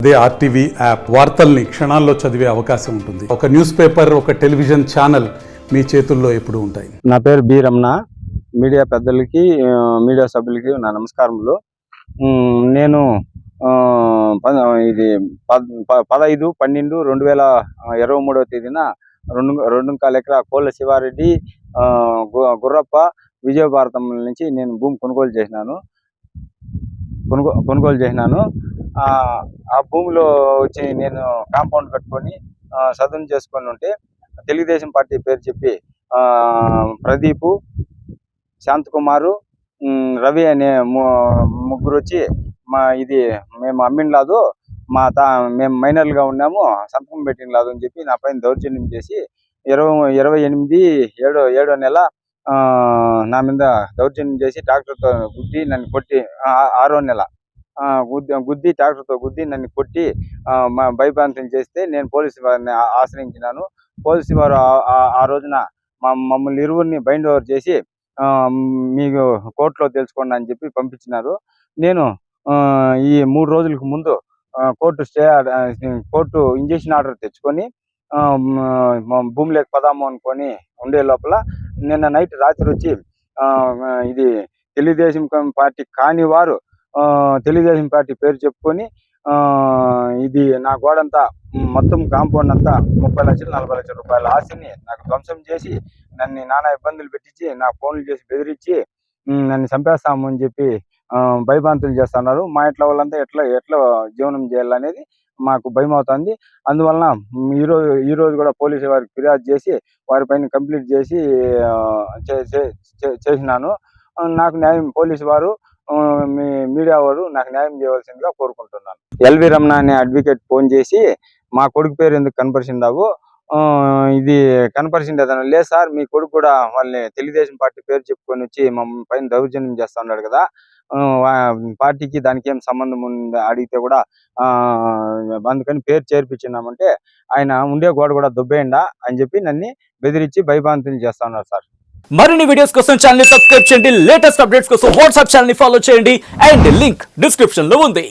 అదే RTV app వార్తల్ని క్షణాల్లో చదివే అవకాశం ఉంటుంది. ఒక న్యూస్ పేపర్, ఒక టెలివిజన్ ఛానల్ మీ చేతుల్లో ఎప్పుడు ఉంటాయి. నా పేరు బి రమణ. మీడియా పెద్దలకి, మీడియా సభ్యులకి నా నమస్కారములు. నేను ఇది 15/12/2023 తేదీన 2.25 ఎకరా కోళ్ళ శివారెడ్డి, గుర్రప్ప, విజయభారతం నుంచి నేను భూమి కొనుగోలు చేసినాను. ఆ భూమిలో వచ్చి నేను కాంపౌండ్ కట్టుకొని సదును చేసుకొని ఉంటే తెలుగుదేశం పార్టీ పేరు చెప్పి ప్రదీపు, శాంతకుమారు, రవి అనే ముగ్గురు వచ్చి మేము అమ్మినలాదు, మేము మైనర్లుగా ఉన్నాము, సంతకం పెట్టినలాదు అని చెప్పి నా పైన దౌర్జన్యం చేసి 28/7 నెల నా మీద దౌర్జన్యం చేసి ట్రాక్టర్తో గుద్ది నన్ను కొట్టి, 6వ నెల గుద్ది ట్రాక్టర్తో గుద్ది నన్ను కొట్టి భయభ్రాంతం చేస్తే నేను పోలీసు వారిని ఆశ్రయించినాను. పోలీసు వారు ఆ రోజున మమ్మల్ని ఇరువురిని బైండ్ ఓవర్ చేసి మీకు కోర్టులో తెలుసుకోండి అని చెప్పి పంపించినారు. నేను ఈ 3 రోజులకు ముందు కోర్టు ఇంజక్షన్ ఆర్డర్ తెచ్చుకొని భూమిలోకి పదాము అనుకొని ఉండే లోపల నిన్న రాత్రి వచ్చి ఇది తెలుగుదేశం పార్టీ కాని వారు తెలుగుదేశం పార్టీ పేరు చెప్పుకొని ఇది నా గోడంతా మొత్తం కాంపౌండ్ అంతా 30 లక్షలు 40 లక్షల రూపాయల ఆస్తిని నాకు ధ్వంసం చేసి నన్ను నానా ఇబ్బందులు పెట్టించి, నా ఫోన్లు చేసి బెదిరించి నన్ను చంపేస్తాము అని చెప్పి భయభ్రాంతులు చేస్తున్నారు. మా ఇంట్లో వాళ్ళంతా ఎట్లా జీవనం చేయాలనేది మాకు భయం అవుతుంది. అందువలన ఈ రోజు కూడా పోలీసు వారికి ఫిర్యాదు చేసి వారిపైన కంప్లీట్ చేసి చేసినాను. నాకు న్యాయం పోలీసు వారు, మీ మీడియా వారు నాకు న్యాయం చేయవలసిందిగా కోరుకుంటున్నాను. ఎల్వి రమణ అనే అడ్వకేట్ ఫోన్ చేసి మా కొడుకు పేరు ఎందుకు కనపరిచిందావు, ఇది కనపరిచిండేదాన్ని లేదు సార్, మీ కొడుకు కూడా వాళ్ళని తెలుగుదేశం పార్టీ పేరు చెప్పుకొని వచ్చి మమ్మల్ని పైన దౌర్జన్యం చేస్తా ఉన్నాడు కదా, పార్టీకి దానికి ఏం సంబంధం ఉంది అడిగితే కూడా అందుకని పేరు చేర్పించినామంటే ఆయన ఉండే గోడ కూడా దుబ్బేయండా అని చెప్పి నన్ను బెదిరించి భయభ్రాంతులు చేస్తా ఉన్నారు సార్. మరిన్ని వీడియోస్ కోసం ఛానల్ ని సబ్స్క్రైబ్ చేయండి, లేటెస్ట్ అప్డేట్స్ కోసం వాట్సాప్ ఛానల్ ని ఫాలో చేయండి అండ్ లింక్ డిస్క్రిప్షన్ లో ఉంది.